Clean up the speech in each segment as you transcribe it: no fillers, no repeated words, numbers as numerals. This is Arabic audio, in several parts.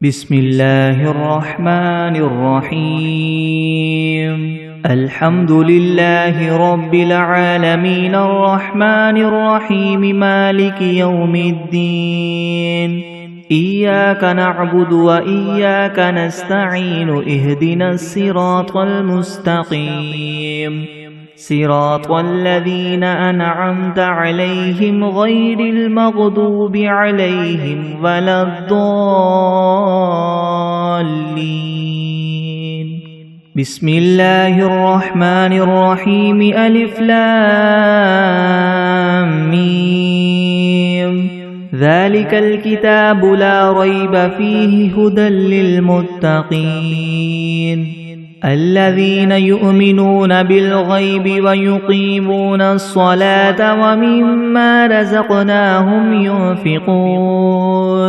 بسم الله الرحمن الرحيم الحمد لله رب العالمين الرحمن الرحيم مالك يوم الدين إياك نعبد وإياك نستعين اهدنا الصراط المستقيم صراط الذين أنعمت عليهم غير المغضوب عليهم ولا الضالين بسم الله الرحمن الرحيم ألف لام ميم ذلك الكتاب لا ريب فيه هدى للمتقين الذين يؤمنون بالغيب ويقيمون الصلاة ومما رزقناهم ينفقون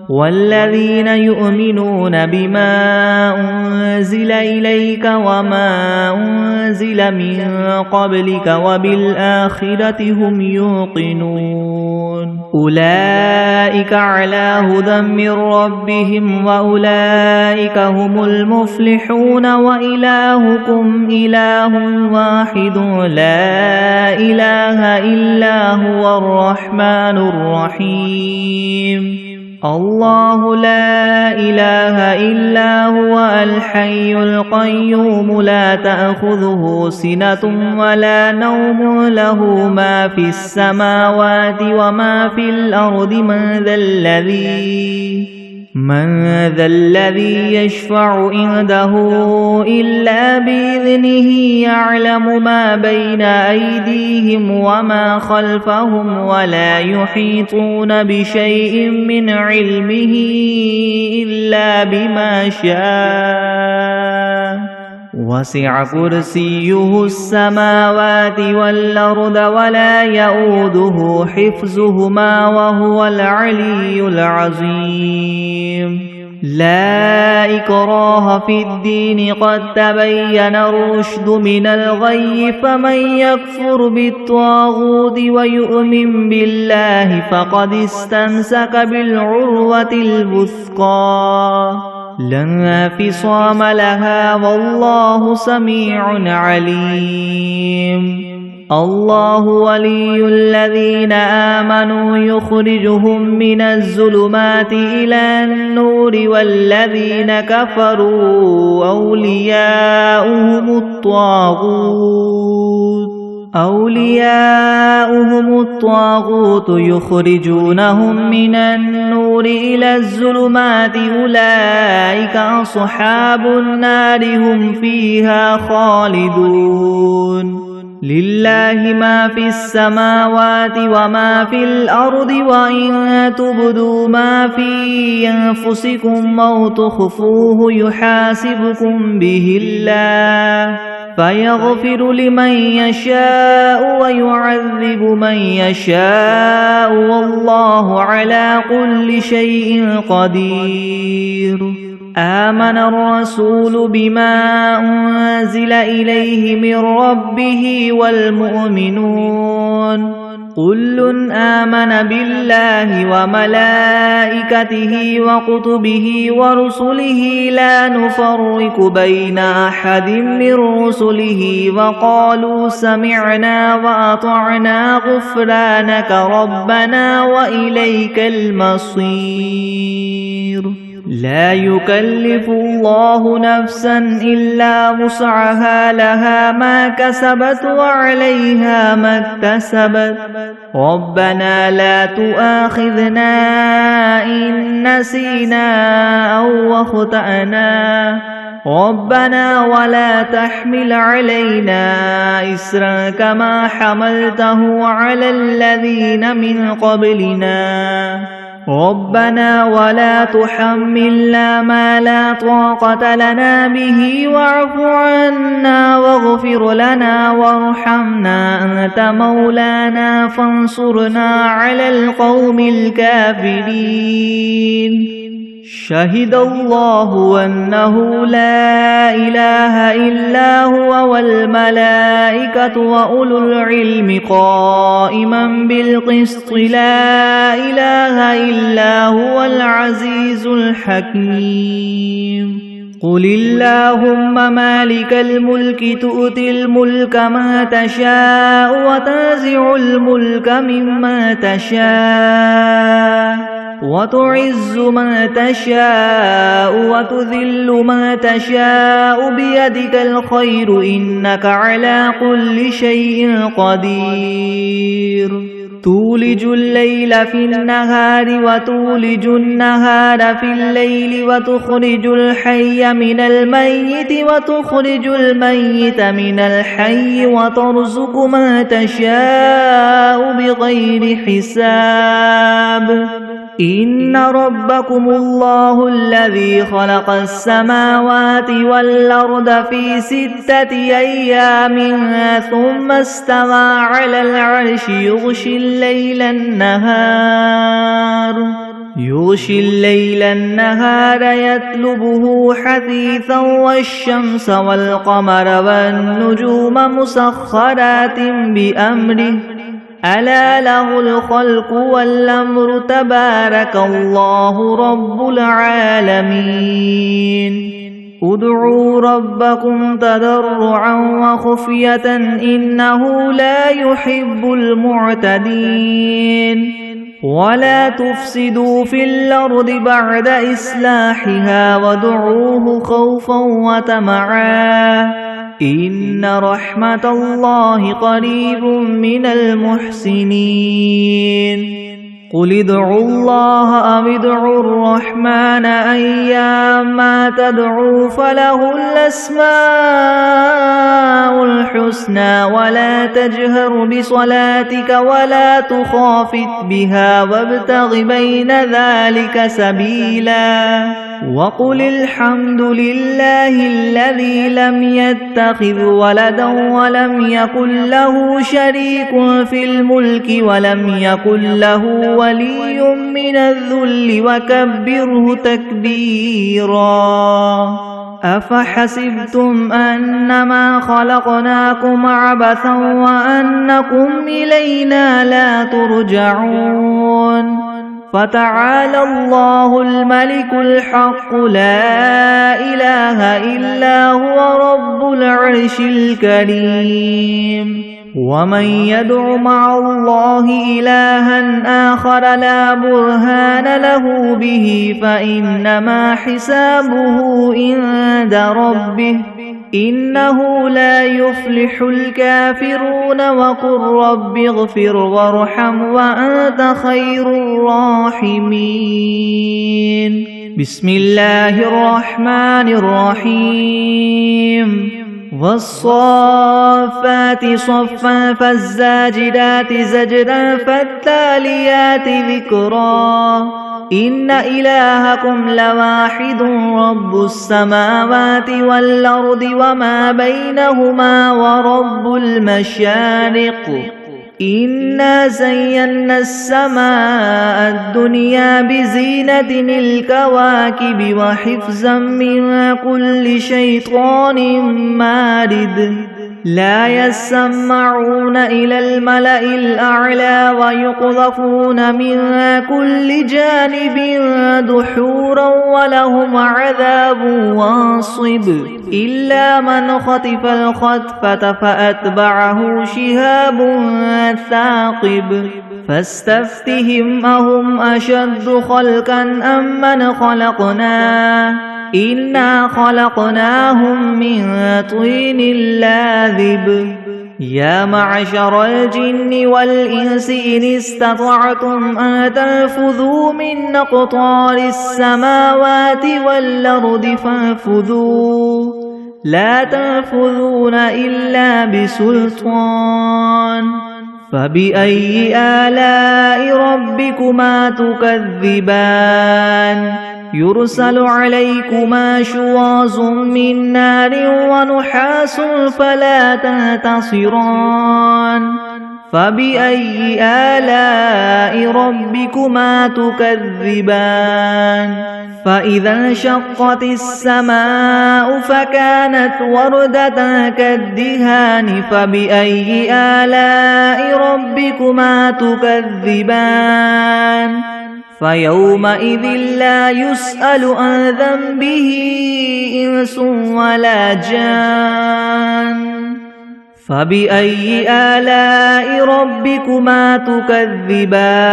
والذين يؤمنون بما أنزل إليك وما أنزل من قبلك وبالآخرة هم يوقنون أولئك على هدى من ربهم وأولئك هم المفلحون وإلهكم إله واحد لا إله إلا هو الرحمن الرحيم الله لا إله إلا هو الحي القيوم لا تأخذه سنة ولا نوم له ما في السماوات وما في الأرض من ذا الذي يشفع عنده إلا بإذنه يعلم ما بين أيديهم وما خلفهم ولا يحيطون بشيء من علمه إلا بما شاء وسع كرسيه السماوات والأرض ولا يؤوده حفظهما وهو العلي العظيم لا إكراه في الدين قد تبين الرشد من الغي فمن يكفر بالطاغوت ويؤمن بالله فقد استمسك بالعروة الوثقى لا انفصام لها والله سميع عليم الله ولي الذين آمنوا يخرجهم من الظلمات إلى النور والذين كفروا أولياؤهم الطاغوت يخرجونهم من النور إلى الظلمات أولئك أصحاب النار هم فيها خالدون لله ما في السماوات وما في الأرض وإن تبدوا ما في أنفسكم أو تخفوه يحاسبكم به الله فيغفر لمن يشاء ويعذب من يشاء والله على كل شيء قدير آمن الرسول بما أنزل إليه من ربه والمؤمنون كل آمن بالله وملائكته وكتبه ورسله لا نفرق بين أحد من رسله وقالوا سمعنا وأطعنا غفرانك ربنا وإليك المصير لا يكلف الله نفسا إلا وسعها لها ما كسبت وعليها ما اكتسبت ربنا لا تؤاخذنا إن نسينا أو أخطأنا ربنا ولا تحمل علينا إسرا كما حملته على الذين من قبلنا ربنا ولا تحملنا ما لا طاقة لنا به واعف عنا واغفر لنا وارحمنا أنت مولانا فانصرنا على القوم الكافرين شهد الله أنه لا إله إلا هو والملائكة وأولو العلم قائما بالقسط لا إله إلا هو العزيز الحكيم قل اللهم مالك الملك تؤتي الملك ما تشاء وتنزع الملك مما تشاء وتعز ما تشاء وتذل ما تشاء بيدك الخير إنك على كل شيء قدير تولج الليل في النهار وتولج النهار في الليل وتخرج الحي من الميت وتخرج الميت من الحي وترزق ما تشاء بغير حساب إن ربكم الله الذي خلق السماوات والأرض في 6 أيام ثم استوى على العرش يغشي الليل النهار يطلبه حثيثا والشمس والقمر والنجوم مسخرات بأمره ألا له الخلق والأمر تبارك الله رب العالمين ادعوا ربكم تضرعا وخفية إنه لا يحب المعتدين ولا تفسدوا في الأرض بعد إصلاحها وادعوه خوفا وطمعا إن رحمة الله قريب من المحسنين قل ادعوا الله أو ادعوا الرحمن أيما تدعوا فله الأسماء الحسنى ولا تجهر بصلاتك ولا تخافت بها وابتغ بين ذلك سبيلا وقل الحمد لله الذي لم يتخذ ولدا ولم يكن له شريك في الملك ولم يكن له ولي من الذل وكبره تكبيرا أفحسبتم أنما خلقناكم عبثا وأنكم إلينا لا ترجعون فتعالى الله الملك الحق لا إله إلا هو رب العرش الكريم ومن يدع مع الله إلها آخر لا برهان له به فإنما حسابه عند ربه إنه لا يفلح الكافرون وقل رب اغفر وارحم وأنت خير الراحمين بسم الله الرحمن الرحيم والصافات صفا فالزاجرات زجرا فالتاليات ذكرا إن إلهكم لواحد رب السماوات والأرض وما بينهما ورب المشارق إنا زينا السماء الدنيا بزينة الكواكب وحفظا من كل شيطان مارد لا يسمعون إلى الملأ الأعلى ويقذفون من كل جانب دحورا ولهم عذاب واصب إلا من خطف الخطفة فأتبعه شهاب ثاقب فاستفتهم أهم أشد خلقا أم من خلقنا إنا خلقناهم من طين لاذب يا معشر الجن والإنس إن استطعتم أن تنفذوا من أقطار السماوات والأرض فانفذوا لا تنفذون إلا بسلطان فبأي آلاء ربكما تكذبان يرسل عليكما شواظ من نار ونحاس فلا تنتصران فبأي آلاء ربكما تكذبان فإذا انشقت السماء فكانت وردة كالدهان فبأي آلاء ربكما تكذبان فيومئذ لا يسأل عن ذنبه إنس ولا جان فبأي آلاء ربكما تكذبان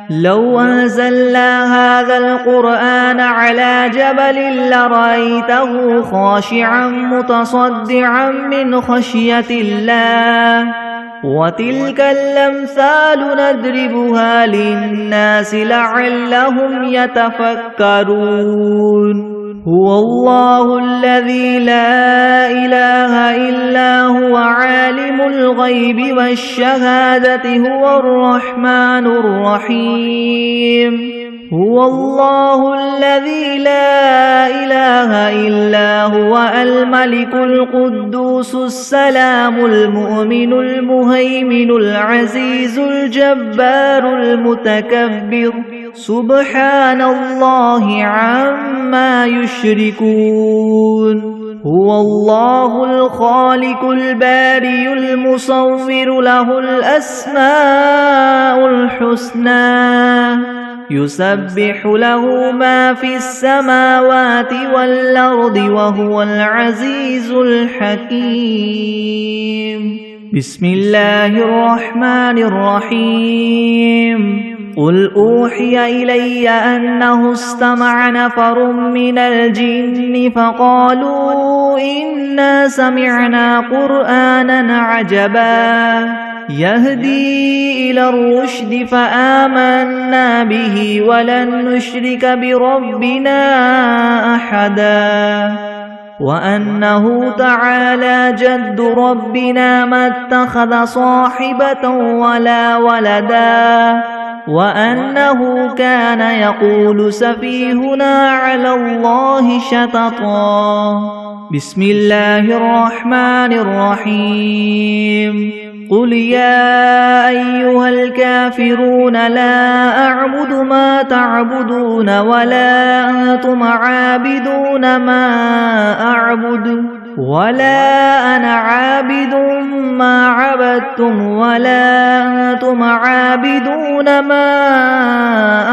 لو أنزلنا هذا القرآن على جبل لرأيته خاشعا متصدعا من خشية الله وتلك الأمثال نضربها للناس لعلهم يتفكرون هو الله الذي لا إله إلا هو عالم الغيب والشهادة هو الرحمن الرحيم هو الله الذي لا إله إلا هو الملك القدوس السلام المؤمن المهيمن العزيز الجبار المتكبر سبحان الله عما يشركون هو الله الخالق البارئ المصور له الأسماء الحسنى يسبح له ما في السماوات والأرض وهو العزيز الحكيم بسم الله الرحمن الرحيم قل أوحي إلي أنه استمع نفر من الجن فقالوا إنا سمعنا قرآنا عجبا يهدي إلى الرشد فآمنا به ولن نشرك بربنا أحدا وأنه تعالى جد ربنا ما اتخذ صاحبة ولا ولدا وأنه كان يقول سفيهنا على الله شططا بسم الله الرحمن الرحيم قل يا أيها الكافرون لا أعبد ما تعبدون ولا أنتم عابدون ما أعبد ولا أنا عابد ما عبدتم ولا أنتم عابدون ما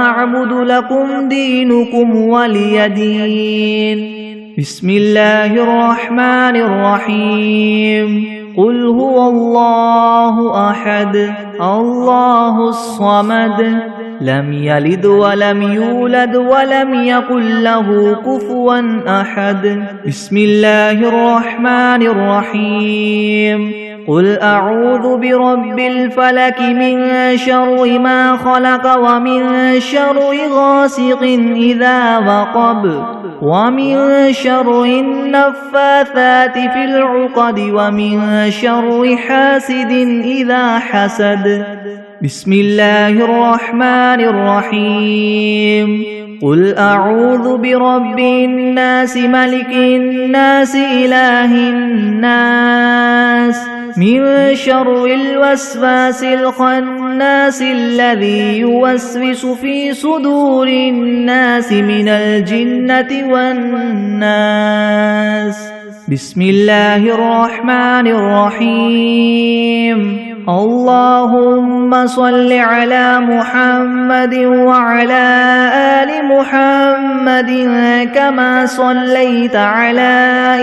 أعبد لكم دينكم ولي دين بسم الله الرحمن الرحيم قل هو الله أحد الله الصمد لم يلد ولم يولد ولم يكن له كفوا أحد بسم الله الرحمن الرحيم قل أعوذ برب الفلك من شر ما خلق ومن شر غاسق إذا وقب ومن شر النفاثات في العقد ومن شر حاسد إذا حسد بسم الله الرحمن الرحيم قل أعوذ برب الناس ملك الناس إله الناس من شر الوسواس الخناس الذي يوسوس في صدور الناس من الجنة والناس بسم الله الرحمن الرحيم اللهم صل على محمد وعلى آل محمد كما صليت على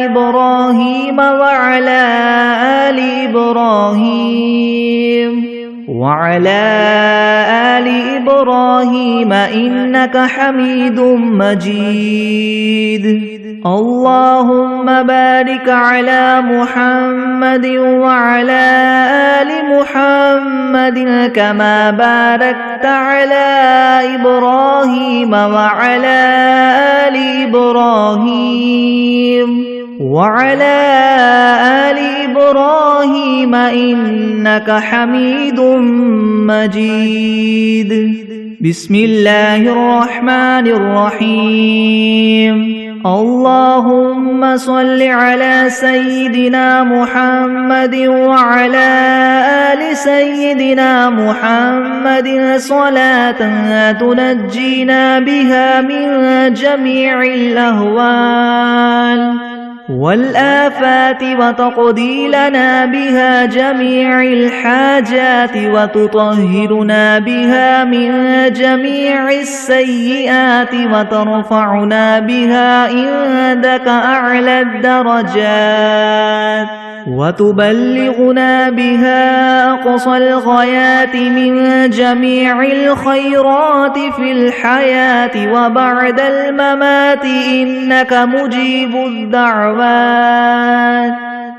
إبراهيم وعلى آل إبراهيم إنك حميد مجيد اللهم بارك على محمد وعلى آل محمد كما باركت على إبراهيم وعلى آل إبراهيم إنك حميد مجيد بسم الله الرحمن الرحيم اللهم صل على سيدنا محمد وعلى آل سيدنا محمد صلاة تنجينا بها من جميع الأهوال والآفات وتقضي لنا بها جميع الحاجات وتطهرنا بها من جميع السيئات وترفعنا بها عندك أعلى الدرجات وتبلغنا بها أقصى الغايات من جميع الخيرات في الحياة وبعد الممات إنك مجيب الدعوات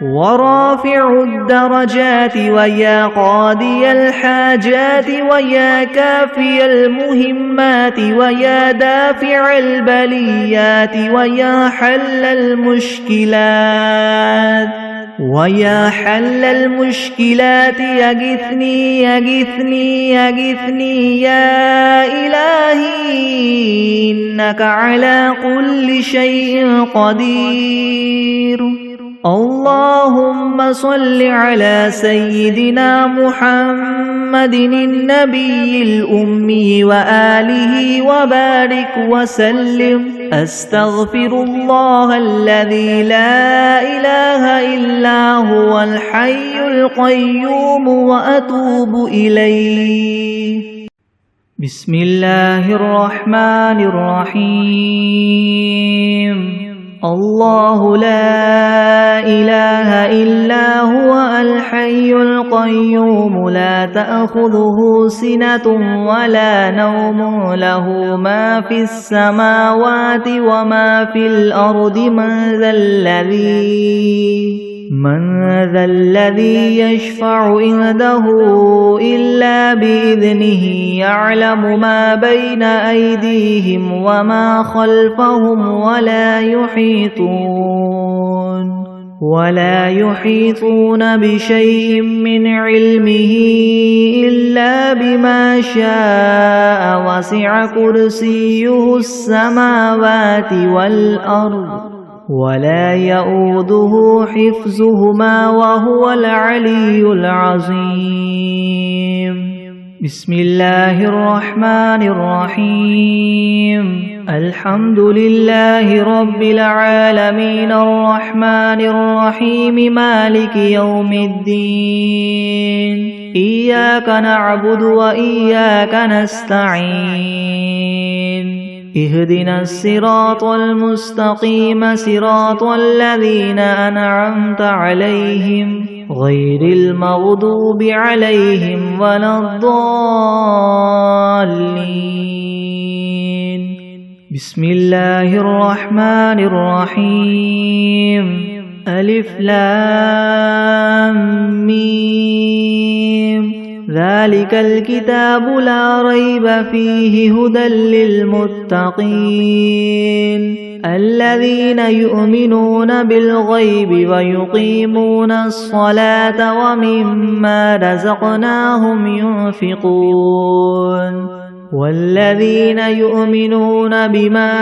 ورافع الدرجات ويا قاضي الحاجات ويا كافي المهمات ويا دافع البليات ويا حل المشكلات يغثني يا إلهي إنك على كل شيء قدير. اللهم صل على سيدنا محمد النبي الأمي وآله وبارك وسلم. أستغفر الله الذي لا إله إلا هو الحي القيوم وأتوب إليه. بسم الله الرحمن الرحيم. الله لا إله إلا هو الحي القيوم لا تأخذه سنة ولا نوم له ما في السماوات وما في الأرض من ذا الذي يشفع عنده إلا بإذنه يعلم ما بين أيديهم وما خلفهم ولا يحيطون بشيء من علمه إلا بما شاء وسع كرسيه السماوات والأرض ولا يؤوده حفظهما وهو العلي العظيم. بسم الله الرحمن الرحيم. الحمد لله رب العالمين الرحمن الرحيم مالك يوم الدين. إياك نعبد وإياك نستعين. اهدنا الصراط المستقيم صراط الذين أنعمت عليهم غير المغضوب عليهم ولا الضالين. بسم الله الرحمن الرحيم. ألف لام ميم. ذلك الكتاب لا ريب فيه هدى للمتقين الذين يؤمنون بالغيب ويقيمون الصلاة ومما رزقناهم ينفقون والذين يؤمنون بما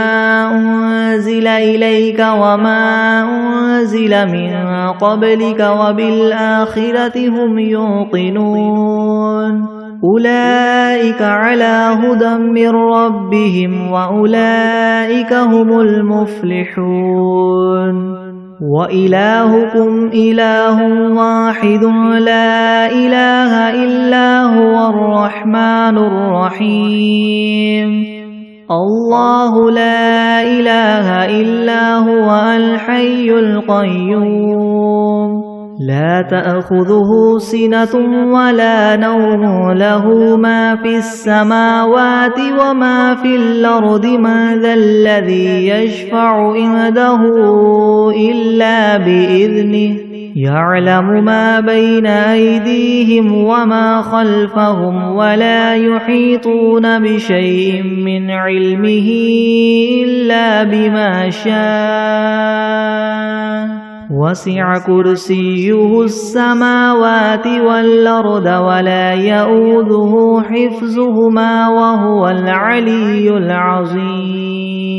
أنزل إليك وما أنزل من قبلك وبالآخرة هم يوقنون أولئك على هدى من ربهم وأولئك هم المفلحون. وإلهكم إله واحد لا إله إلا هو الرحمن الرحيم. الله لا إله إلا هو الحي القيوم لا تأخذه سنة ولا نوم له ما في السماوات وما في الأرض من ذا الذي يشفع عنده إلا بإذنه يعلم ما بين أيديهم وما خلفهم ولا يحيطون بشيء من علمه إلا بما شاء وسع كرسيه السماوات والأرض ولا يؤوده حفظهما وهو العلي العظيم.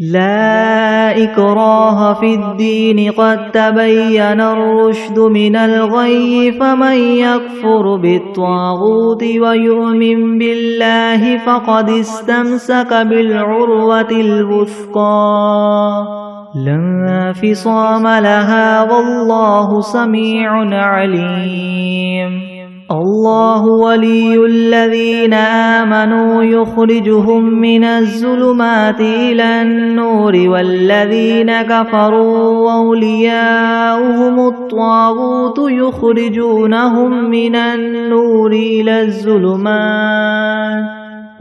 لا إكراه في الدين قد تبين الرشد من الغي فمن يكفر بالطاغوت ويؤمن بالله فقد استمسك بالعروة الوثقى لا انفصام لها والله سميع عليم الله ولي الذين آمنوا يخرجهم من الظلمات إلى النور والذين كفروا أولياؤهم الطاغوت يخرجونهم من النور إلى الظلمات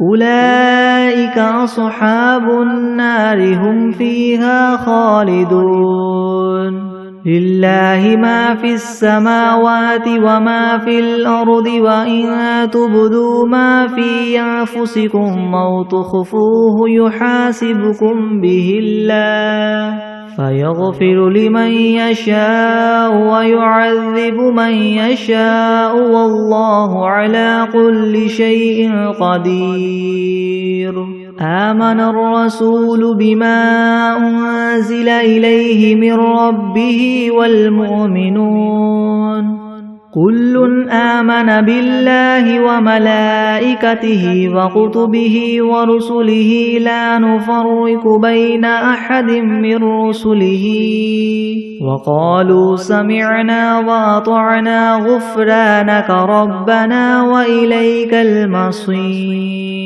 أولئك أصحاب النار هم فيها خالدون لله ما في السماوات وما في الأرض وإن تبدوا ما في أنفسكم أو تخفوه يحاسبكم به الله فيغفر لمن يشاء ويعذب من يشاء والله على كل شيء قدير آمن الرسول بما أنزل إليه من ربه والمؤمنون كل آمن بالله وملائكته وكتبه ورسله لا نفرق بين أحد من رسله وقالوا سمعنا وأطعنا غفرانك ربنا وإليك المصير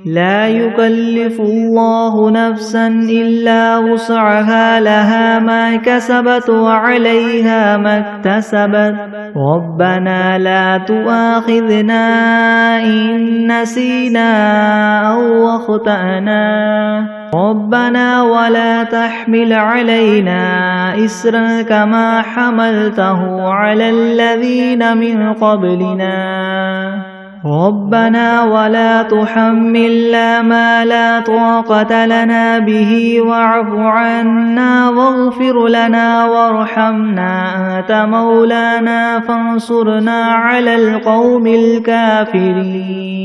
لا يكلف الله نفسا إلا وسعها لها ما كسبت وعليها ما اكتسبت ربنا لا تؤاخذنا إن نسينا أو أخطأنا ربنا ولا تحمل علينا إسرا كما حملته على الذين من قبلنا ربنا ولا تحملنا ما لا طاقة لنا به واعف عنا واغفر لنا وارحمنا أنت مولانا فانصرنا على القوم الكافرين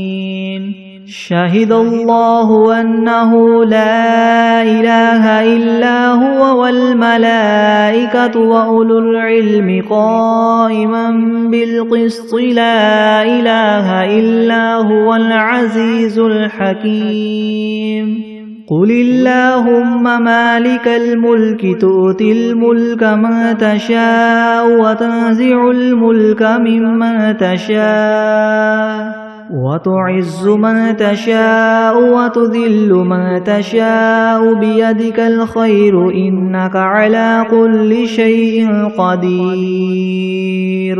شهد الله أنه لا إله إلا هو والملائكة وأولو العلم قائما بالقسط لا إله إلا هو العزيز الحكيم قل اللهم مالك الملك تؤتي الملك من تشاء وتنزع الملك ممن تشاء وتعز من تشاء وتذل من تشاء بيدك الخير إنك على كل شيء قدير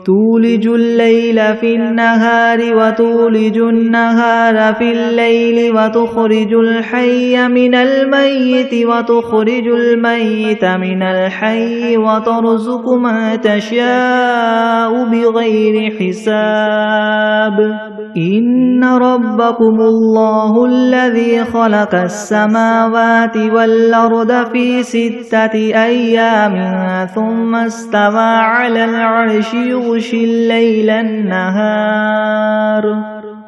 تولج الليل في النهار وتولج النهار في الليل وتخرج الحي من الميت وتخرج الميت من الحي وترزق من تشاء بغير حساب إن ربكم الله الذي خلق السماوات والأرض في 6 أيام ثم استوى على العرش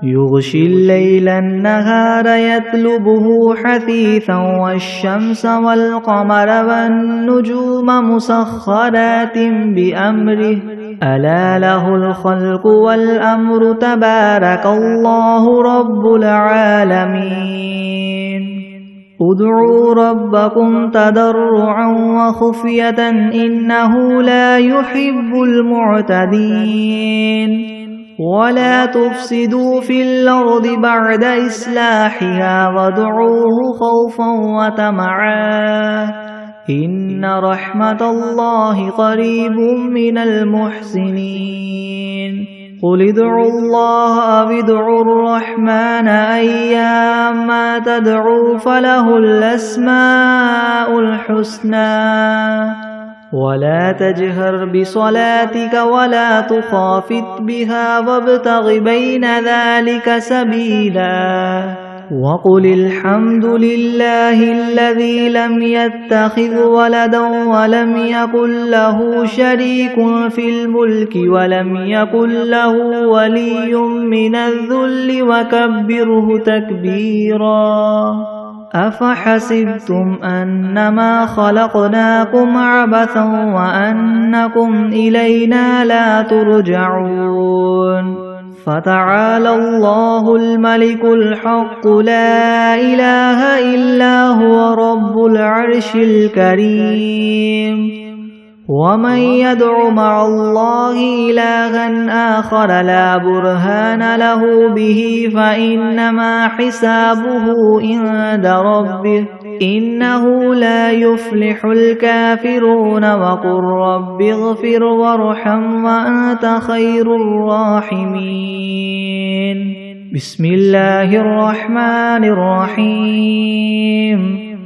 يغشي الليل النهار يطلبه حثيثا والشمس والقمر والنجوم مسخرات بأمره ألا له الخلق والأمر تبارك الله رب العالمين ادعوا ربكم تضرعا وخفية إنه لا يحب المعتدين ولا تفسدوا في الأرض بعد إصلاحها وادعوه خوفا وطمعا إن رحمة الله قريب من المحسنين قل ادعوا الله أو ادعوا الرحمن أيما تدعوا فله الأسماء الحسنى ولا تجهر بصلاتك ولا تخافت بها وابتغ بين ذلك سبيلا وقل الحمد لله الذي لم يتخذ ولدا ولم يكن له شريك في الملك ولم يكن له ولي من الذل وكبره تكبيرا أفحسبتم أنما خلقناكم عبثا وأنكم إلينا لا ترجعون فتعالى الله الملك الحق لا إله إلا هو رب العرش الكريم ومن يدع مع الله إلها آخر لا برهان له به فإنما حسابه عند ربه إنه لا يفلح الكافرون وقل رب اغفر وارحم وأنت خير الراحمين بسم الله الرحمن الرحيم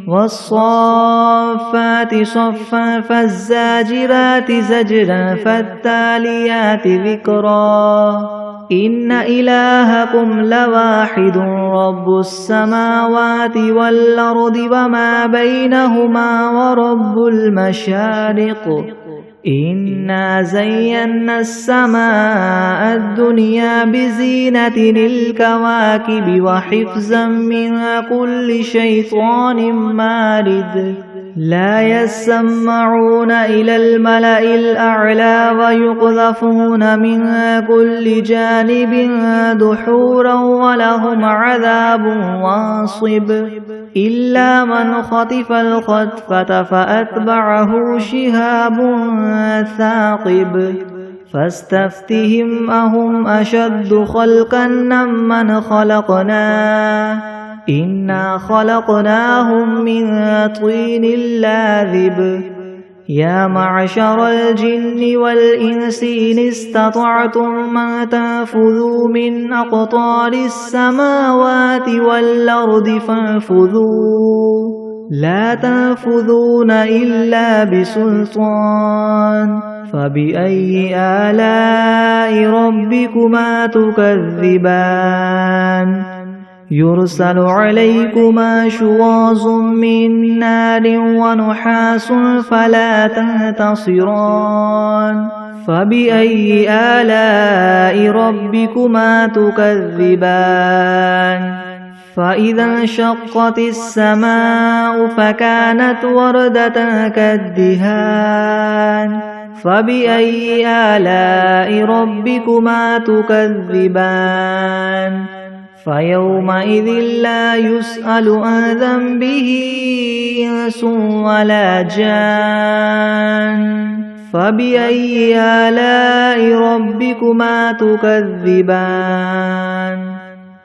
والصافات صفا فالزاجرات زجرا فالتاليات ذكرا إن إلهكم لواحد رب السماوات والأرض وما بينهما ورب المشارق إنا زينا السماء الدنيا بزينة الكواكب وحفظا من كل شيطان مارد لا يسمعون إلى الملأ الأعلى ويقذفون من كل جانب دحورا ولهم عذاب واصب إلا من خطف الخطفة فأتبعه شهاب ثاقب فاستفتهم أهم أشد خلقا ممن خلقنا إنا خلقناهم من طين لاذب يا معشر الجن والإنس إن استطعتم أن تنفذوا من أقطار السماوات والأرض فانفذوا لا تنفذون إلا بسلطان فبأي آلاء ربكما تكذبان يرسل عليكما شواظ من نار ونحاس فلا تنتصران فبأي آلاء ربكما تكذبان فإذا انشقت السماء فكانت وردة كالدهان فبأي آلاء ربكما تكذبان فيومئذ لا يسأل عن ذنبه إنس ولا جان فبأي آلاء ربكما تكذبان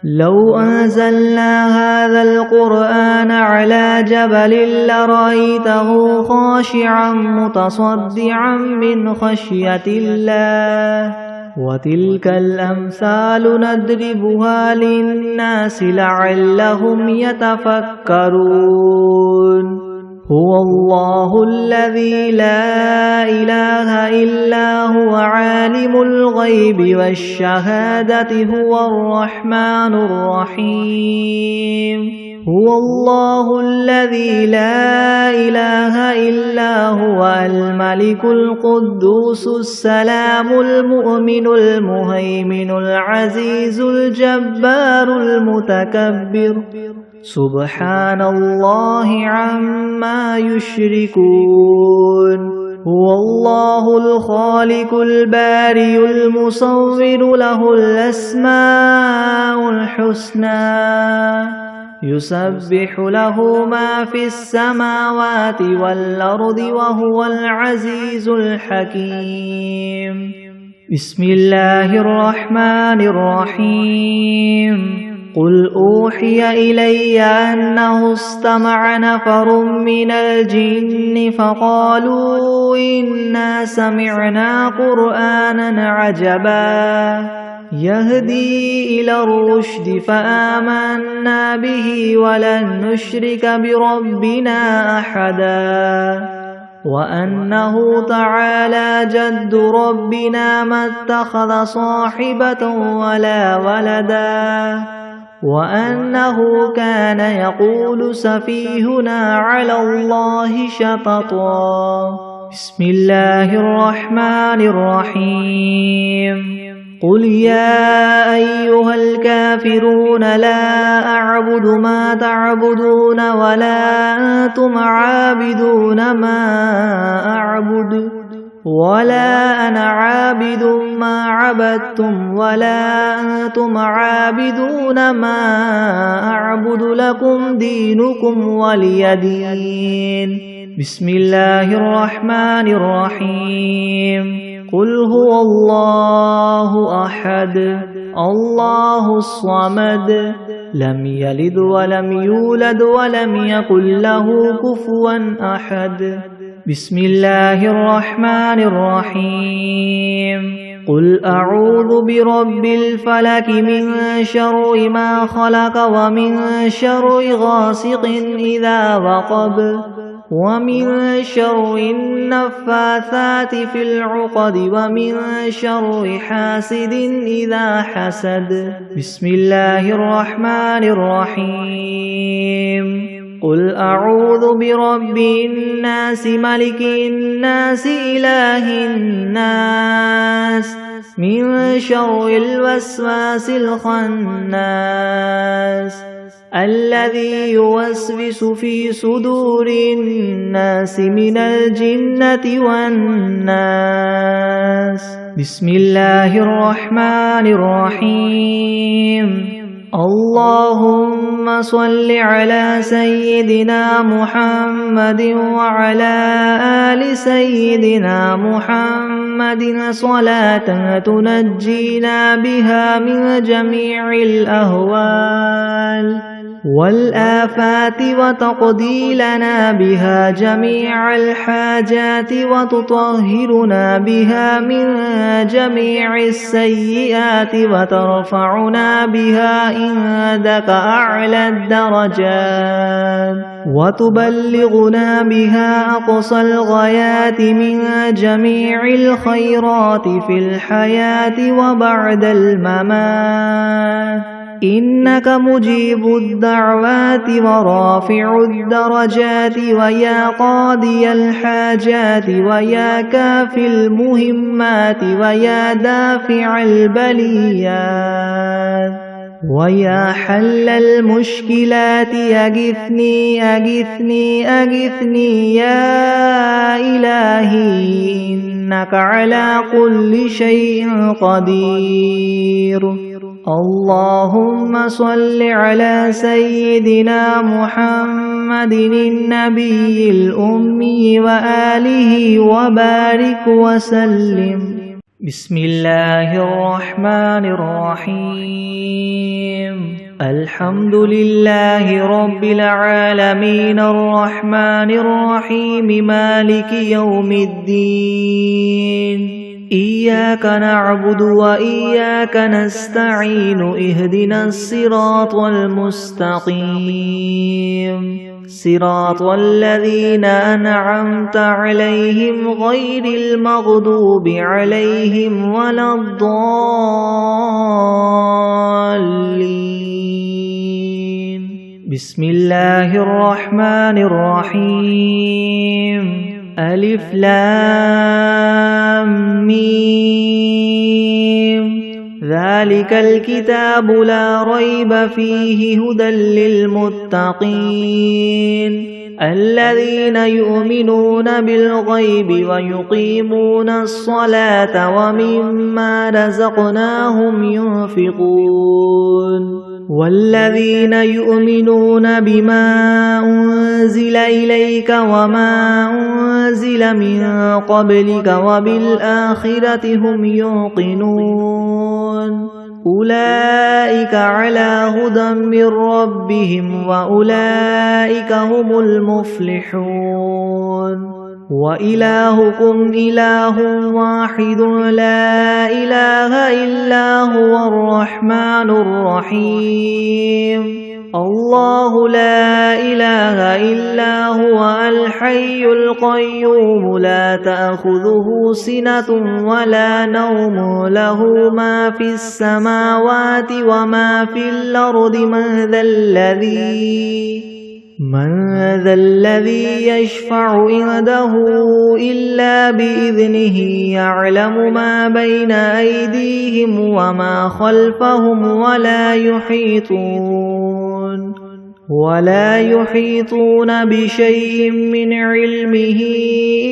لو أنزلنا هذا القرآن على جبل لرأيته خاشعا متصدعا من خشية الله وتلك الأمثال نضربها للناس لعلهم يتفكرون هو الله الذي لا إله إلا هو عالم الغيب والشهادة هو الرحمن الرحيم هو الله الذي لا إله إلا هو الملك القدوس السلام المؤمن المهيمن العزيز الجبار المتكبر سبحان الله عما يشركون هو الله الخالق البارئ المصور له الأسماء الحسنى يسبح له ما في السماوات والأرض وهو العزيز الحكيم بسم الله الرحمن الرحيم قل أوحي إلي أنه استمع نفر من الجن فقالوا إنا سمعنا قرآنا عجبا يهدي إلى الرشد فآمنا به ولن نشرك بربنا أحدا وأنه تعالى جد ربنا ما اتخذ صاحبة ولا ولدا وأنه كان يقول سفيهنا على الله شططا بسم الله الرحمن الرحيم قل يا أيها الكافرون لا أعبد ما تعبدون ولا أنتم عابدون ما أعبد ولا أنا عابد ما عبدتم ولا أنتم عابدون ما أعبد لكم دينكم ولي دين. بسم الله الرحمن الرحيم. قل هو الله أحد الله الصمد لم يلد ولم يولد ولم يكن له كفوا أحد. بسم الله الرحمن الرحيم. قل أعوذ برب الفلك من شر ما خلق ومن شر غاسق إذا وقب ومن شر النفاثات في العقد ومن شر حاسد إذا حسد. بسم الله الرحمن الرحيم. قل أعوذ برب الناس ملك الناس إله الناس من شر الوسواس الخناس الذي يوسوس في صدور الناس من الجنة والناس. بسم الله الرحمن الرحيم. اللهم صل على سيدنا محمد وعلى آل سيدنا محمد صلاة تنجينا بها من جميع الأهوال والآفات وتقضي لنا بها جميع الحاجات وتطهرنا بها من جميع السيئات وترفعنا بها عندك أعلى الدرجات وتبلغنا بها أقصى الغايات من جميع الخيرات في الحياة وبعد الممات. إنك مجيب الدعوات ورافع الدرجات ويا قاضي الحاجات ويا كافي المهمات ويا دافع البليات ويا حل المشكلات أغثني أغثني أغثني يا إلهي إنك على كل شيء قدير. اللهم صل على سيدنا محمد النبي الأمي وآله وبارك وسلم. بسم الله الرحمن الرحيم. الحمد لله رب العالمين الرحمن الرحيم مالك يوم الدين. إياك نعبد وإياك نستعين اهدنا الصراط المستقيم صراط الذين أنعمت عليهم غير المغضوب عليهم ولا الضالين. بسم الله الرحمن الرحيم. ألف لام ميم. ذلك الكتاب لا ريب فيه هدى للمتقين الذين يؤمنون بالغيب ويقيمون الصلاة ومما رزقناهم ينفقون والذين يؤمنون بما أنزل إليك وما أنزل من قبلك وبالآخرة هم يوقنون أولئك على هدى من ربهم وأولئك هم المفلحون. وإلهكم إله واحد لا إله إلا هو الرحمن الرحيم. الله لا إله إلا هو الحي القيوم لا تأخذه سنة ولا نوم له ما في السماوات وما في الأرض من ذا الذي من ذا الذي يشفع عنده إلا بإذنه يعلم ما بين أيديهم وما خلفهم ولا يحيطون بشيء من علمه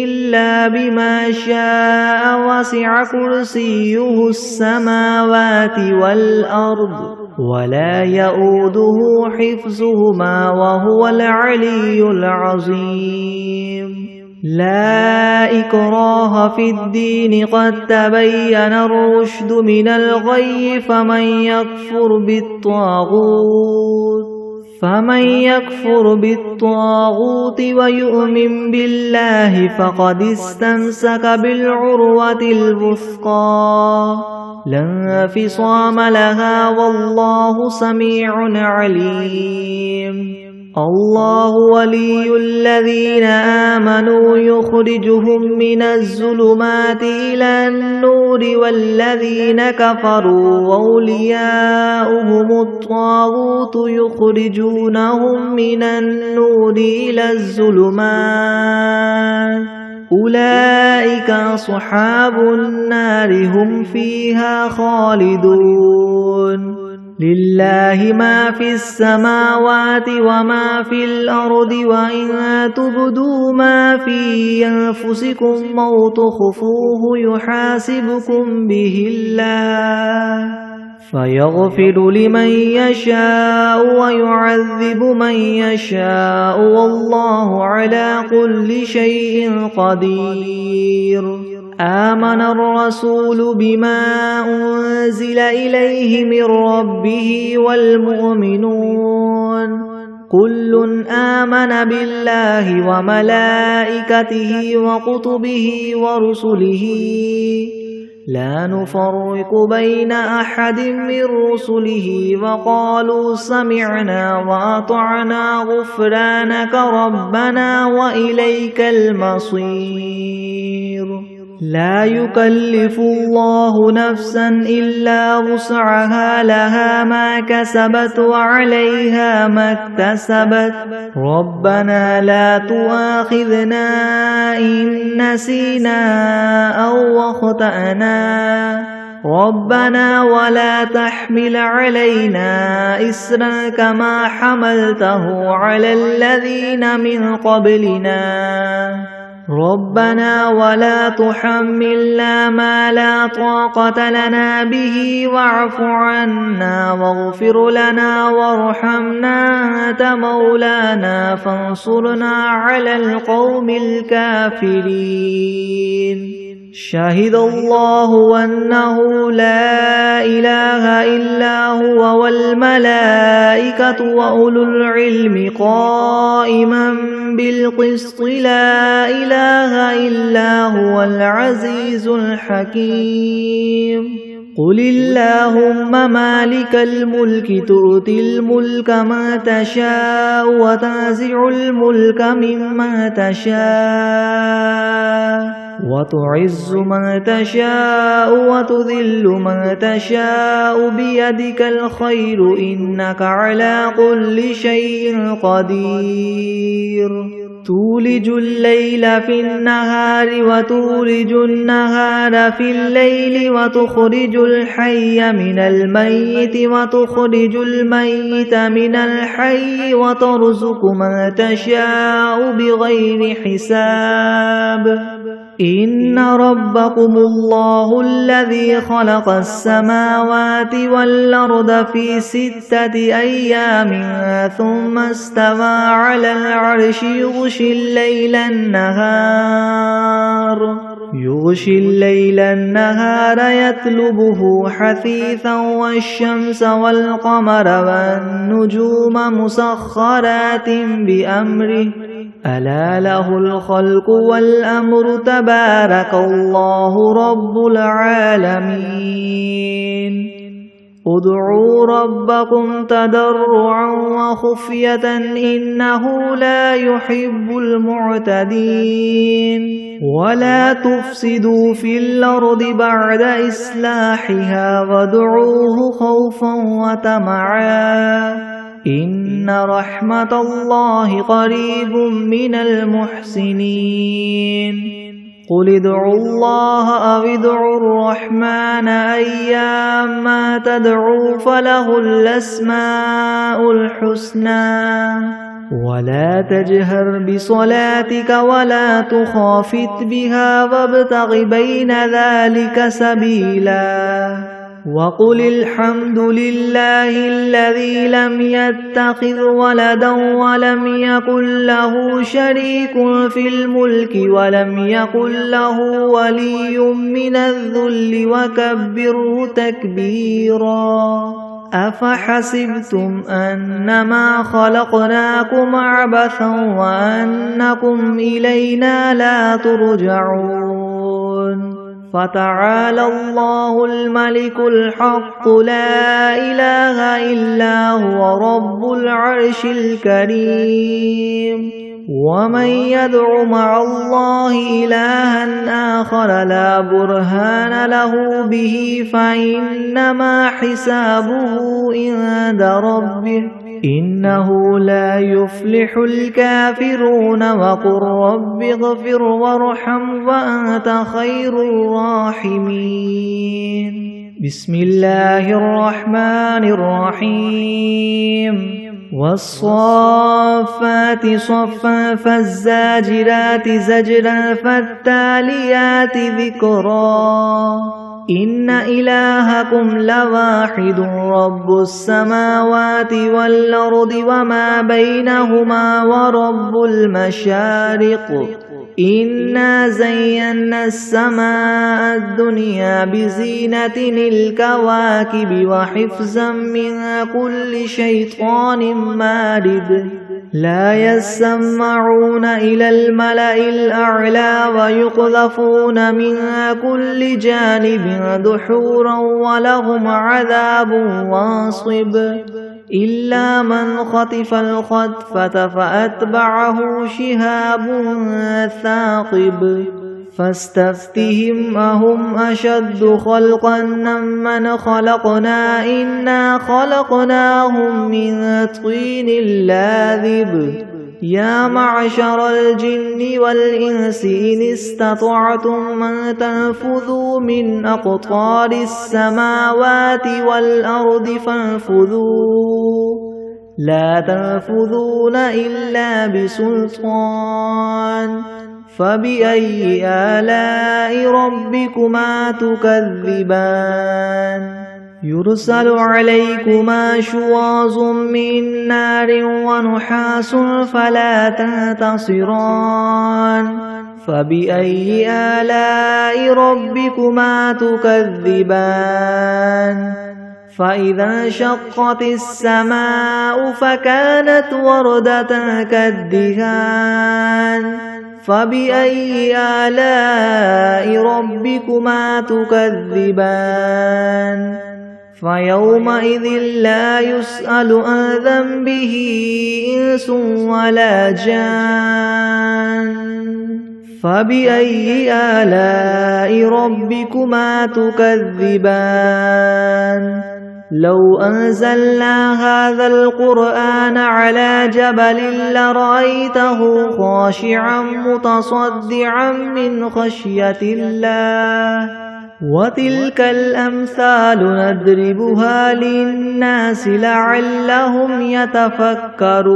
إلا بما شاء وسع كرسيه السماوات والأرض ولا يؤوده حفظهما وهو العلي العظيم لا إكراه في الدين قد تبين الرشد من الغي فمن يكفر بالطاغوت ويؤمن بالله فقد استمسك بالعروة الوثقى لا انفصام لها والله سميع عليم الله ولي الذين آمنوا يخرجهم من الظلمات إلى النور والذين كفروا أولياؤهم الطاغوت يخرجونهم من النور إلى الظلمات أولئك أصحاب النار هم فيها خالدون لله ما في السماوات وما في الأرض وإن تبدوا ما في أنفسكم أو تخفوه يحاسبكم به الله فيغفر لمن يشاء ويعذب من يشاء والله على كل شيء قدير آمن الرسول بما أنزل إليه من ربه والمؤمنون كل آمن بالله وملائكته وكتبه ورسله لا نفرق بين أحد من رسله وقالوا سمعنا وأطعنا غفرانك ربنا وإليك المصير لا يكلف الله نفسا إلا وسعها لها ما كسبت وعليها ما اكتسبت ربنا لا تؤاخذنا إن نسينا أو أخطأنا ربنا ولا تحمل علينا إصرا كما حملته على الذين من قبلنا ربنا ولا تحملنا ما لا طاقة لنا به واعف عنا واغفر لنا وارحمنا أنت مولانا فانصرنا على القوم الكافرين شهد الله أنه لا إله إلا هو والملائكة وأولو العلم قائما بالقسط لا إله إلا هو العزيز الحكيم قل اللهم مالك الملك تؤتي الملك ما تشاء وتنزع الملك ممن تشاء وتعز من تشاء وتذل من تشاء بيدك الخير إنك على كل شيء قدير تولج الليل في النهار وتولج النهار في الليل وتخرج الحي من الميت وتخرج الميت من الحي وترزق من تشاء بغير حساب إن ربكم الله الذي خلق السماوات والأرض في 6 أيام ثم استوى على العرش يغشي الليل النهار يطلبه حثيثا والشمس والقمر والنجوم مسخرات بأمره ألا له الخلق والأمر تبارك الله رب العالمين ادعوا ربكم تضرعا وخفية إنه لا يحب المعتدين ولا تفسدوا في الأرض بعد إصلاحها وادعوه خوفا وطمعا إن رحمة الله قريب من المحسنين قل ادعوا الله أو ادعوا الرحمن أيما تدعوا فله الأسماء الحسنى ولا تجهر بصلاتك ولا تخافت بها وابتغ بين ذلك سبيلا وقل الحمد لله الذي لم يتخذ ولدا ولم يكن له شريك في الملك ولم يكن له ولي من الذل وكبره تكبيرا أفحسبتم أنما خلقناكم عبثا وأنكم إلينا لا ترجعون فتعالى الله الملك الحق لا إله إلا هو رب العرش الكريم ومن يدع مع الله إلها آخر لا برهان له به فإنما حسابه عند ربه إنه لا يفلح الكافرون وقل رب اغفر وارحم وأنت خير الراحمين بسم الله الرحمن الرحيم والصافات صفا فالزاجرات زجرا فالتاليات ذكرا إن إلهكم لواحد رب السماوات والأرض وما بينهما ورب المشارق إنا زينا السماء الدنيا بزينة الكواكب وحفظا من كل شيطان مارد لا يسمعون إلى الملأ الأعلى ويقذفون من كل جانب دحورا ولهم عذاب واصب إلا من خطف الخطفة فأتبعه شهاب ثاقب فاستفتهم أهم أشد خلقا ممن خلقنا إنا خلقناهم من طين لاذب يا معشر الجن والإنس إن استطعتم أن تنفذوا من أقطار السماوات والأرض فانفذوا لا تنفذون إلا بسلطان فبأي آلاء ربكما تكذبان يرسل عليكما شواظ من نار ونحاس فلا تنتصران فبأي آلاء ربكما تكذبان فإذا انشقت السماء فكانت وردة كالدهان فبأي آلاء ربكما تكذبان فيومئذ لا يسأل عن ذنبه إنس ولا جان فبأي آلاء ربكما تكذبان لو أنزلنا هذا القرآن على جبل لرأيته خاشعا متصدعا من خشية الله وتلك الأمثال نضربها للناس لعلهم يتفكرون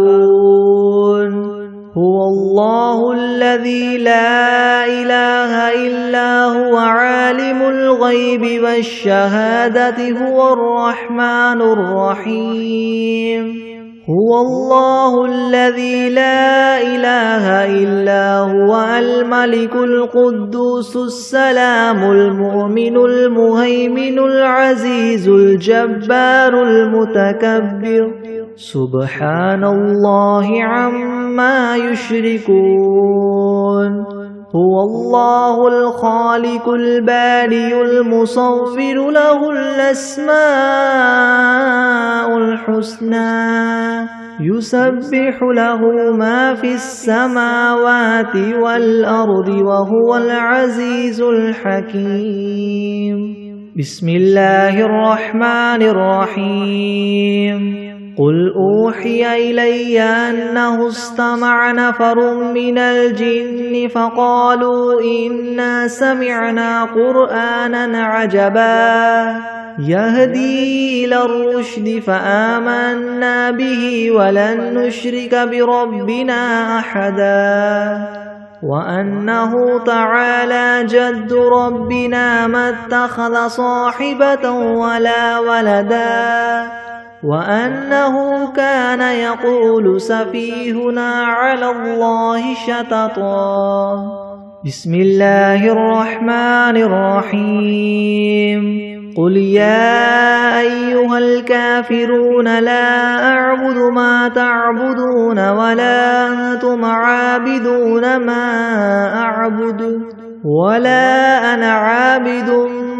هو الله الذي لا إله إلا هو عالم الغيب والشهادة هو الرحمن الرحيم هو الله الذي لا إله إلا هو الملك القدوس السلام المؤمن المهيمن العزيز الجبار المتكبر سبحان الله عما يشركون هو الله الخالق البارئ المصور له الأسماء الحسنى يسبح له ما في السماوات والأرض وهو العزيز الحكيم بسم الله الرحمن الرحيم قل أوحي إلي أنه استمع نفر من الجن فقالوا إنا سمعنا قرآنا عجبا يهدي إلى الرشد فآمنا به ولن نشرك بربنا أحدا وأنه تعالى جد ربنا ما اتخذ صاحبة ولا ولدا وأنه كان يقول سفيهنا على الله شططا بسم الله الرحمن الرحيم قل يا أيها الكافرون لا أعبد ما تعبدون ولا أنتم عابدون ما أعبد ولا أنا عابد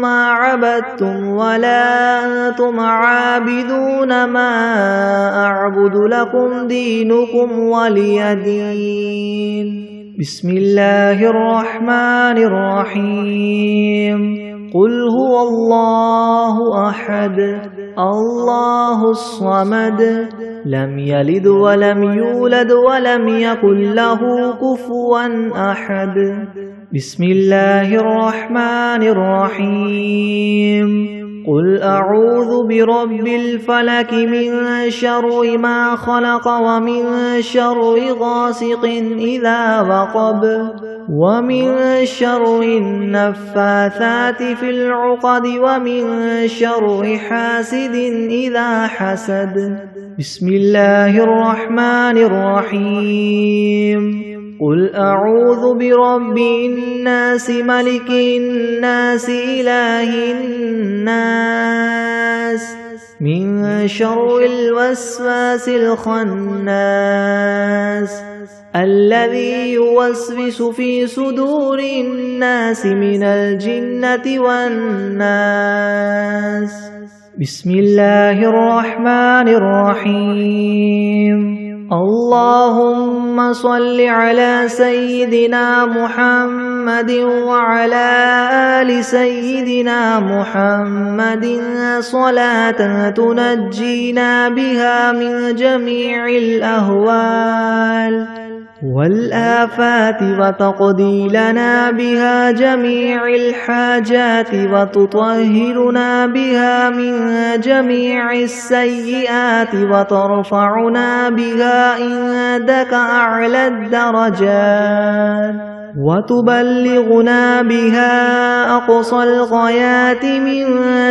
ما عبدتم ولا أنتم عابدون ما أعبد لكم دينكم ولي دين بسم الله الرحمن الرحيم قل هو الله أحد الله الصمد لم يلد ولم يولد ولم يكن له كفوا أحد بسم الله الرحمن الرحيم قل أعوذ برب الفلك من شر ما خلق ومن شر غاسق إذا وقب ومن شر النفاثات في العقد ومن شر حاسد إذا حسد بسم الله الرحمن الرحيم قل أعوذ برب الناس ملك الناس إله الناس من شر الوسواس الخناس الذي يوسوس في صدور الناس من الجنة والناس بسم الله الرحمن الرحيم اللهم صل على سيدنا محمد وعلى آل سيدنا محمد صلاة تنجينا بها من جميع الأهوال والآفات وتقضي لنا بها جميع الحاجات وتطهرنا بها من جميع السيئات وترفعنا بها عندك أعلى الدرجات وتبلغنا بها أقصى الغايات من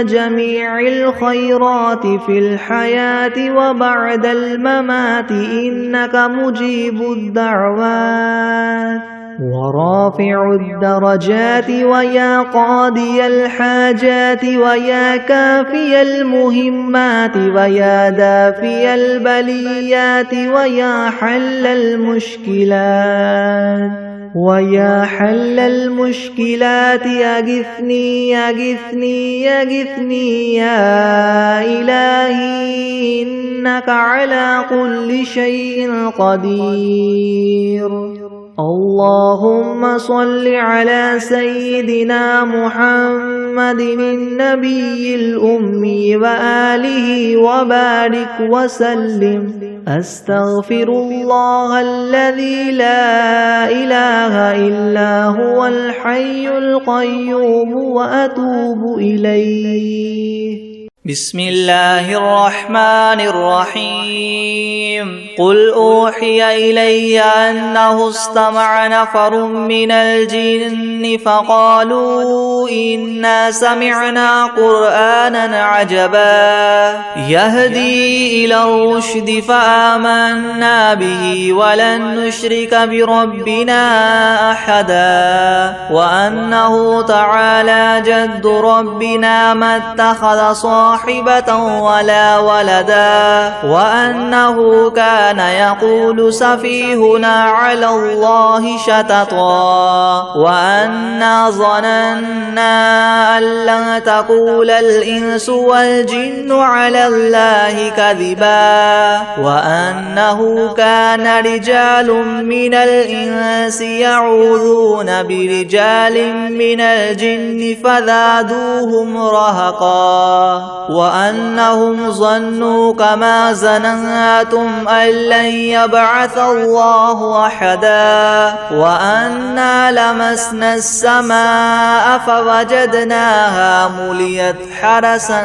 جميع الخيرات في الحياة وبعد الممات إنك مجيب الدعوات ورافع الدرجات ويا قاضي الحاجات ويا كافي المهمات ويا دافي البليات ويا حل المشكلات ويا حل المشكلات أغثني أغثني أغثني يا إلهي إنك على كل شيء قدير اللهم صل على سيدنا محمد النبي الأمي وآله وبارك وسلم أستغفر الله الذي لا إله إلا هو الحي القيوم وأتوب إليه بسم الله الرحمن الرحيم قل أوحي إلي أنه استمع نفر من الجن فقالوا إنا سمعنا قرآنا عجبا يهدي إلى الرشد فآمنا به ولن نشرك بربنا أحدا وأنه تعالى جد ربنا ما اتخذ صاحبة ولا ولدا وأنه كان يقول سفيهنا على الله شططا وأنا ظننا أن لن تقول الإنس والجن على الله كذبا وأنه كان رجال من الإنس يعوذون برجال من الجن فزادوهم رهقا وأنهم ظنوا كما ظننتم أن لن يبعث الله أحدا وأنا لمسنا السماء فوجدناها مليت حرسا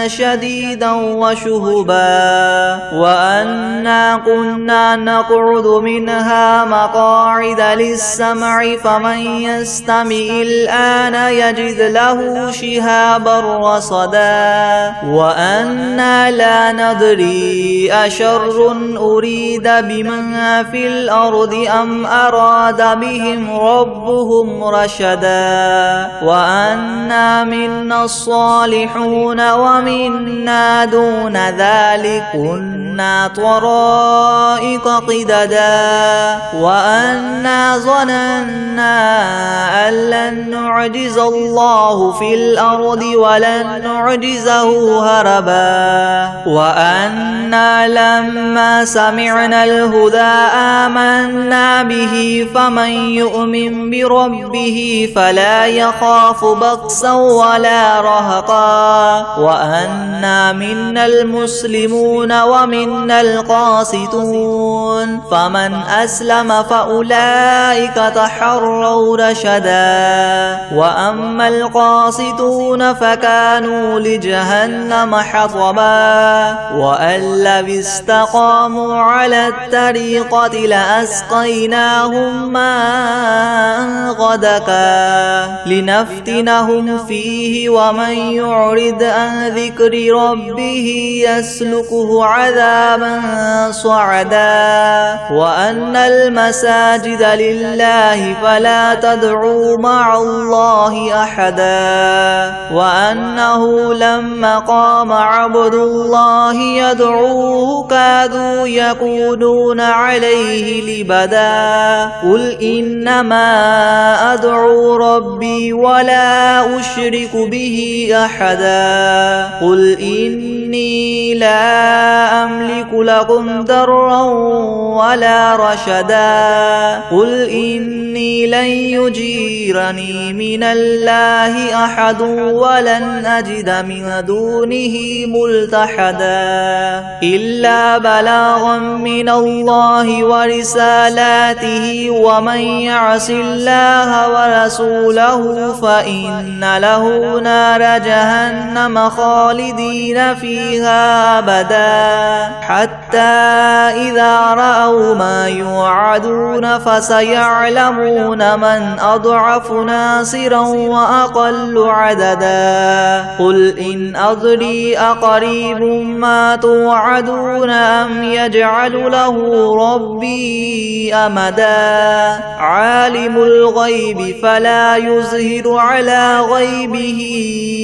شديدا وشهبا وأنا كنا نقعد منها مقاعد للسمع فمن يستمع الآن يجد له شهابا رصدا وأنا لا ندري أشر أريد بمن في الأرض أم أراد بهم ربهم رشدا وأنا منا الصالحون ومنا دون ذلك كنا طرائق قددا وأنا ظننا أن لن نعجز الله في الأرض ولن نعجزه هربا وأنا لما سمعنا الهدى آمنا به فمن يؤمن بربه فلا يخاف بخسا ولا رهقا وأنا منا المسلمون ومنا القاسطون فمن أسلم فأولئك تحروا رشدا وأما القاسطون فكانوا لجهنم حطبا وأن لو استقاموا على الطريقة لأسقيناهم ماء غدقا لنفتنهم فيه ومن يعرض عن ذكر ربه يسلكه عذابا صعدا وأن المساجد لله فلا تدعوا مع الله أحدا وأنه لما قام عبد الله يدعوه كادوا يكونون عليه لبدا قل إنما أدعو ربي ولا أشرك به أحدا قل إني لا أملك لكم ضرا ولا رشدا قل إني لن يجيرني من الله أحد ولن أجد من دونه ملتحدا إلا بلاغا من الله ورسالاته ومن يعص الله ورسوله فإن له نار جهنم خالدين فيها أبدا حتى إذا رأوا ما يوعدون فسيعلمون من أضعف ناصرا وأقل عددا قل إن أدري أقريب ما توعدون أم يجعل له ربي أمدا عالم الغيب فلا يظهر على غيبه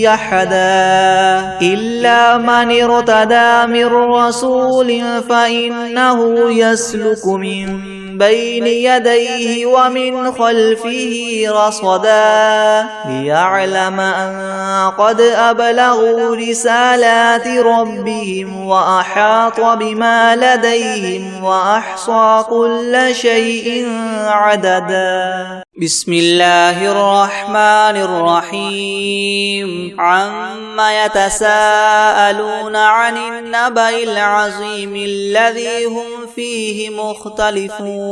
أحدا إلا من ارتدى من رسول فإنه يسلك من بين يديه ومن خلفه رصدا ليعلم أن قد أبلغوا رسالات ربهم وأحاط بما لديهم وأحصى كل شيء عددا بسم الله الرحمن الرحيم عما يتساءلون عن النبأ العظيم الذي هم فيه مختلفون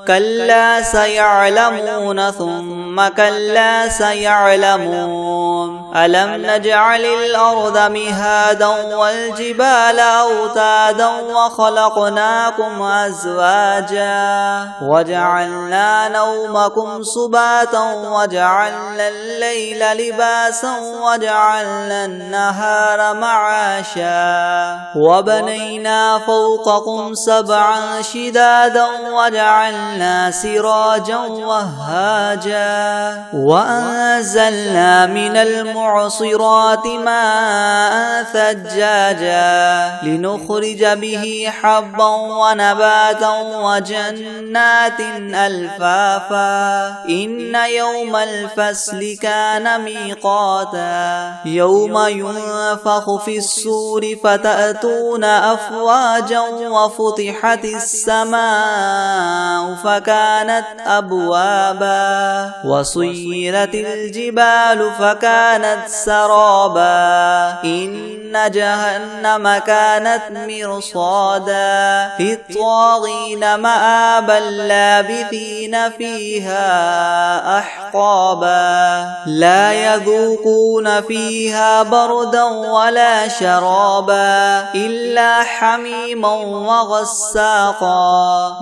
كلا سيعلمون ثم كلا سيعلمون ألم نجعل الأرض مهادا والجبال أوتادا وخلقناكم أزواجا وجعلنا نومكم سباتا وجعلنا الليل لباسا وجعلنا النهار معاشا وبنينا فوقكم سبعا شدادا وجعلنا سراجا وهاجا وأنزلنا من المعصرات ماء ثجاجا لنخرج به حبا ونباتا وجنات ألفافا إن يوم الفصل كان ميقاتا يوم ينفخ في الصور فتأتون أفواجا وفتحت السماء فكانت أبوابا وسيرت الجبال فكانت كانت سرابا إن جهنم كانت مرصادا للطاغين مآبا لابثين فيها أحقابا لا يذوقون فيها بردا ولا شرابا إلا حميما وغساقا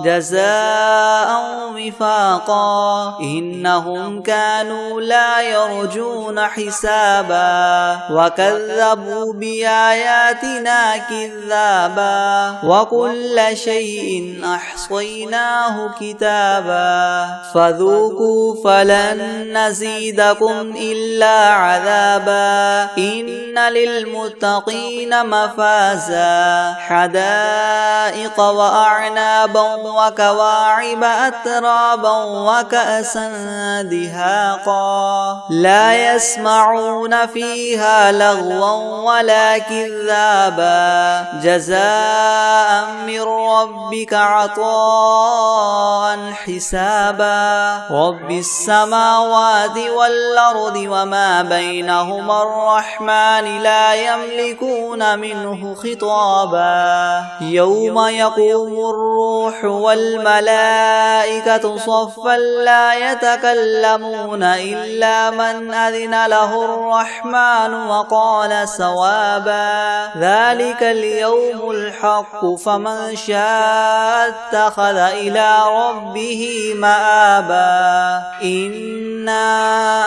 جزاء وفاقا إنهم كانوا لا يرجون حسابا وكذبوا بآياتنا كذابا وكل شيء أحصيناه كتابا فذوقوا فلن نزيدكم إلا عذابا إن للمتقين مفازا حدائق وأعنابا وكواعب أترابا وكأسا دهاقا لا يسمعون فيها لغوا ولا كذابا جزاء من ربك عطاء حسابا رب السماوات والأرض وما بينهما الرحمن لا يملكون منه خطابا يوم يقوم الروح والملائكة صفا لا يتكلمون إلا من أذن له الرحمن وقال صوابا ذلك اليوم الحق فمن شاء اتخذ إلى ربه مآبا إنا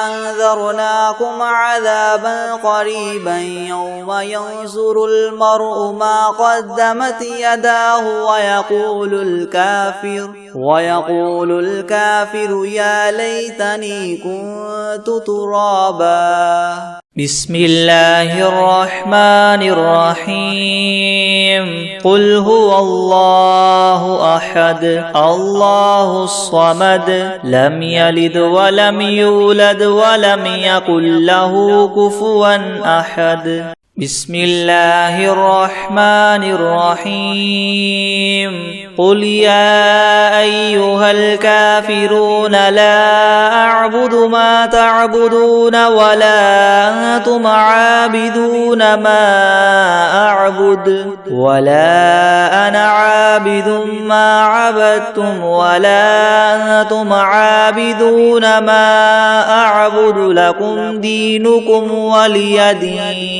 أنذرناكم عذابا قريبا يوم ينظر المرء ما قدمت يداه ويقول الكافر يا ليتني كنت ترابا بسم الله الرحمن الرحيم قل هو الله أحد الله الصمد لم يلد ولم يولد ولم يكن له كفوا أحد بسم الله الرحمن الرحيم قل يا أيها الكافرون لا أعبد ما تعبدون ولا أنتم عابدون ما أعبد ولا أنا عابد ما عبدتم ولا أنتم عابدون ما أعبد لكم دينكم ولي دين